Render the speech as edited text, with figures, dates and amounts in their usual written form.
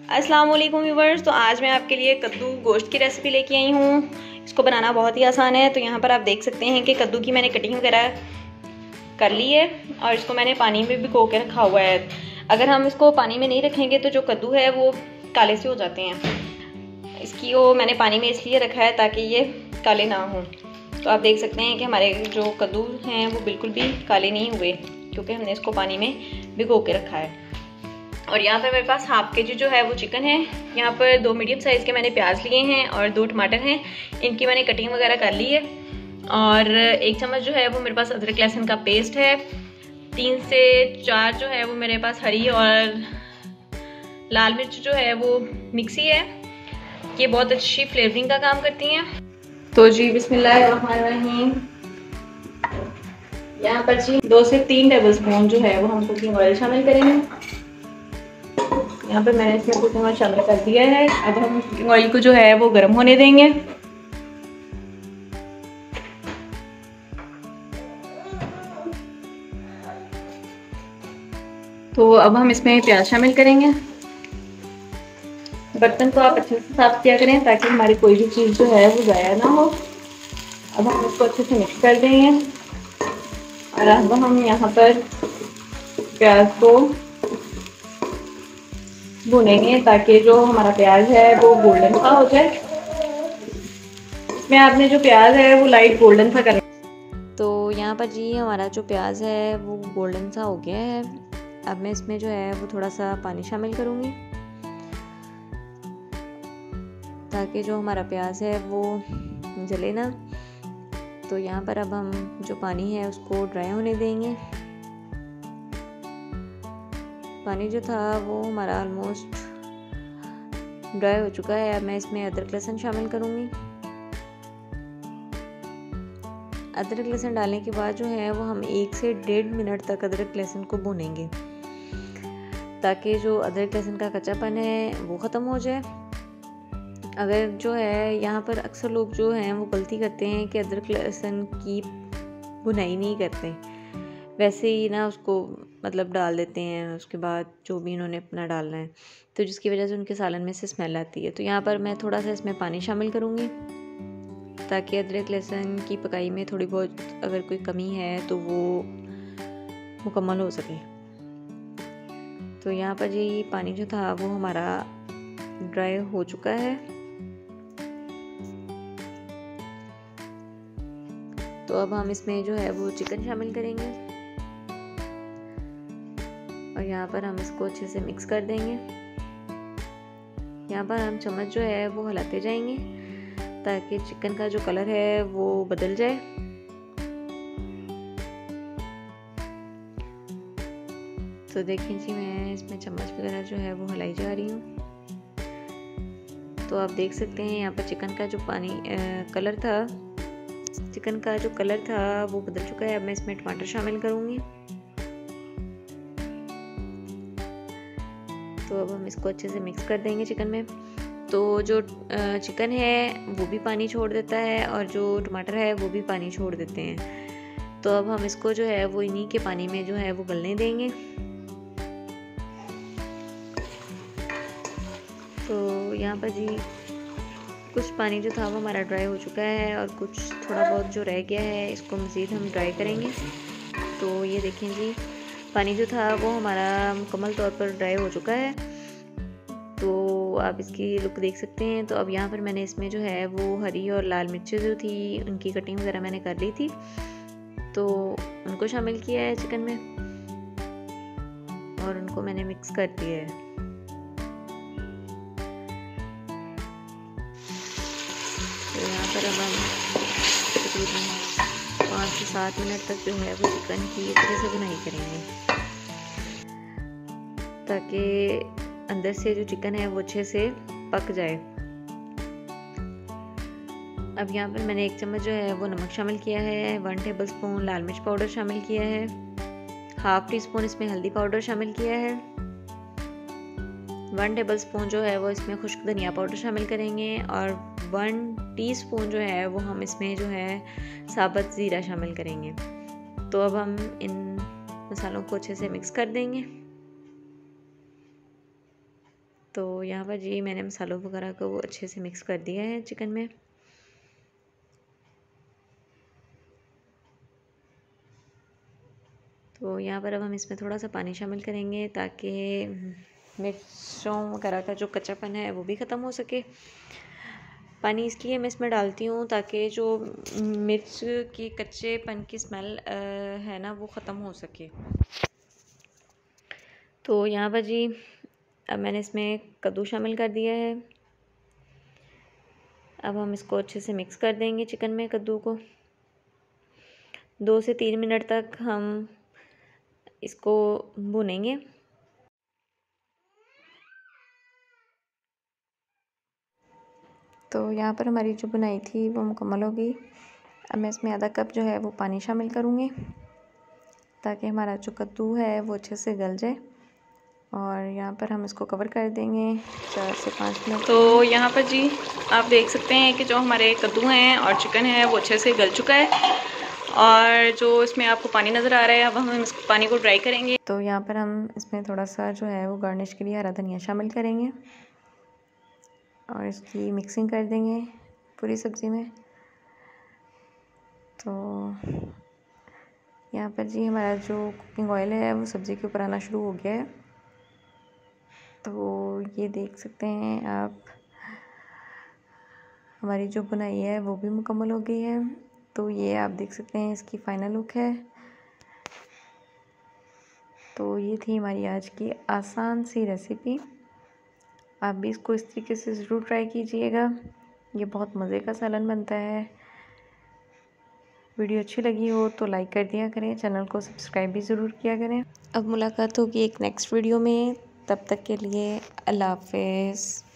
अस्सलाम वालेकुम व्यूवर्स। तो आज मैं आपके लिए कद्दू गोश्त की रेसिपी लेके आई हूँ। इसको बनाना बहुत ही आसान है। तो यहाँ पर आप देख सकते हैं कि कद्दू की मैंने कटिंग वगैरह कर ली है और इसको मैंने पानी में भिगो के रखा हुआ है। अगर हम इसको पानी में नहीं रखेंगे तो जो कद्दू है वो काले से हो जाते हैं। इसकी वो मैंने पानी में इसलिए रखा है ताकि ये काले ना हों। तो आप देख सकते हैं कि हमारे जो कद्दू हैं वो बिल्कुल भी काले नहीं हुए क्योंकि हमने इसको पानी में भिगो के रखा है। और यहाँ पर मेरे पास हाफ के जी जो है वो चिकन है। यहाँ पर 2 मीडियम साइज़ के मैंने प्याज लिए हैं और 2 टमाटर हैं, इनकी मैंने कटिंग वगैरह कर ली है। और 1 चम्मच जो है वो मेरे पास अदरक लहसुन का पेस्ट है। 3 से 4 जो है वो मेरे पास हरी और लाल मिर्च जो है वो मिक्सी है। ये बहुत अच्छी फ्लेवरिंग का काम करती हैं। तो जी बिस्मिल्लाहिर्रहमानिर्रहीम। यहाँ पर जी 2 से 3 टेबल स्पून जो है वो हम कुकिंग ऑयल शामिल करेंगे। यहाँ पे मैंने इसमें कुकिंग ऑयल शामिल कर दिया है। अब हम कुकिंग ऑयल को जो है वो गर्म होने देंगे। तो अब हम इसमें प्याज शामिल करेंगे। बर्तन को आप अच्छे से साफ किया करें ताकि हमारी कोई भी चीज़ जो है वो ज़ाया ना हो। अब हम इसको अच्छे से मिक्स कर देंगे और अब हम यहाँ पर प्याज को भूनेंगे ताकि जो हमारा प्याज है वो गोल्डन सा हो जाए। इसमें आपने जो प्याज है वो लाइट गोल्डन सा करना। तो यहाँ पर जी हमारा जो प्याज है वो गोल्डन सा हो गया है। अब मैं इसमें जो है वो थोड़ा सा पानी शामिल करूँगी ताकि जो हमारा प्याज है वो जले ना। तो यहाँ पर अब हम जो पानी है उसको ड्राई होने देंगे। पानी जो था वो हमारा ऑलमोस्ट ड्राई हो चुका है। अब मैं इसमें अदरक लहसुन शामिल करूँगी। अदरक लहसुन डालने के बाद जो है वो हम 1 से 1.5 मिनट तक अदरक लहसुन को भूनेंगे ताकि जो अदरक लहसुन का कच्चापन है वो ख़त्म हो जाए। अगर जो है यहाँ पर अक्सर लोग जो हैं वो गलती करते हैं कि अदरक लहसुन की भुनाई नहीं करते, वैसे ही ना उसको मतलब डाल देते हैं, उसके बाद जो भी इन्होंने अपना डालना है, तो जिसकी वजह से उनके सालन में से स्मेल आती है। तो यहाँ पर मैं थोड़ा सा इसमें पानी शामिल करूँगी ताकि अदरक लहसुन की पकाई में थोड़ी बहुत अगर कोई कमी है तो वो मुकम्मल हो सके। तो यहाँ पर ये पानी जो था वो हमारा ड्राई हो चुका है। तो अब हम इसमें जो है वो चिकन शामिल करेंगे और यहाँ पर हम इसको अच्छे से मिक्स कर देंगे। यहाँ पर हम चम्मच जो है वो हिलाते जाएंगे ताकि चिकन का जो कलर है वो बदल जाए। तो देखें जी मैं इसमें चम्मच वगैरह जो है वो हिलाई जा रही हूँ। तो आप देख सकते हैं यहाँ पर चिकन का जो कलर था वो बदल चुका है। अब मैं इसमें टमाटर शामिल करूँगी। तो अब हम इसको अच्छे से मिक्स कर देंगे चिकन में। तो जो चिकन है वो भी पानी छोड़ देता है और जो टमाटर है वो भी पानी छोड़ देते हैं। तो अब हम इसको जो है वो इन्हीं के पानी में जो है वो गलने देंगे। तो यहाँ पर जी कुछ पानी जो था वो हमारा ड्राई हो चुका है और कुछ थोड़ा बहुत जो रह गया है इसको मज़ीद हम ड्राई करेंगे। तो ये देखें जी पानी जो था वो हमारा मुकम्मल तौर पर ड्राई हो चुका है। तो आप इसकी लुक देख सकते हैं। तो अब यहाँ पर मैंने इसमें जो है वो हरी और लाल मिर्चें जो थी उनकी कटिंग वगैरह मैंने कर ली थी, तो उनको शामिल किया है चिकन में और उनको मैंने मिक्स कर दिया है। तो यहाँ पर अब हम तकरीबन 5 से 7 मिनट तक जो है वो चिकन की अच्छे से बुनाई करेंगे ताकि अंदर से जो चिकन है वो अच्छे से पक जाए। अब यहाँ पर मैंने 1 चम्मच जो है वो नमक शामिल किया है, 1 टेबल स्पून लाल मिर्च पाउडर शामिल किया है, हाफ टी स्पून इसमें हल्दी पाउडर शामिल किया है, 1 टेबल स्पून जो है वो इसमें खुश्क धनिया पाउडर शामिल करेंगे और 1 टीस्पून जो है वो हम इसमें जो है साबुत ज़ीरा शामिल करेंगे। तो अब हम इन मसालों को अच्छे से मिक्स कर देंगे। तो यहाँ पर जी मैंने मसालों वगैरह को अच्छे से मिक्स कर दिया है चिकन में। तो यहाँ पर अब हम इसमें थोड़ा सा पानी शामिल करेंगे ताकि मिर्चों वगैरह का जो कच्चापन है वो भी ख़त्म हो सके। पानी इसलिए मैं इसमें डालती हूँ ताकि जो मिर्च की कच्चेपन की स्मेल है ना वो ख़त्म हो सके। तो यहाँ पर जी अब मैंने इसमें कद्दू शामिल कर दिया है। अब हम इसको अच्छे से मिक्स कर देंगे चिकन में कद्दू को। 2 से 3 मिनट तक हम इसको भूनेंगे। तो यहाँ पर हमारी जो बुनाई थी वो मुकम्मल हो गई। अब मैं इसमें आधा कप जो है वो पानी शामिल करूँगी ताकि हमारा जो कद्दू है वो अच्छे से गल जाए। और यहाँ पर हम इसको कवर कर देंगे 4 से 5 मिनट। तो यहाँ पर जी आप देख सकते हैं कि जो हमारे कद्दू हैं और चिकन है वो अच्छे से गल चुका है और जो इसमें आपको पानी नज़र आ रहा है अब हम इस पानी को ड्राई करेंगे। तो यहाँ पर हम इसमें थोड़ा सा जो है वो गार्निश के लिए हरा धनिया शामिल करेंगे और इसकी मिक्सिंग कर देंगे पूरी सब्ज़ी में। तो यहाँ पर जी हमारा जो कुकिंग ऑयल है वो सब्ज़ी के ऊपर आना शुरू हो गया है। तो ये देख सकते हैं आप हमारी जो बुनाई है वो भी मुकम्मल हो गई है। तो ये आप देख सकते हैं इसकी फ़ाइनल लुक है। तो ये थी हमारी आज की आसान सी रेसिपी। आप भी इसको इस तरीके से ज़रूर ट्राई कीजिएगा। ये बहुत मज़े का सालन बनता है। वीडियो अच्छी लगी हो तो लाइक कर दिया करें, चैनल को सब्सक्राइब भी ज़रूर किया करें। अब मुलाकात होगी एक नेक्स्ट वीडियो में, तब तक के लिए अल्लाह हाफ़िज़।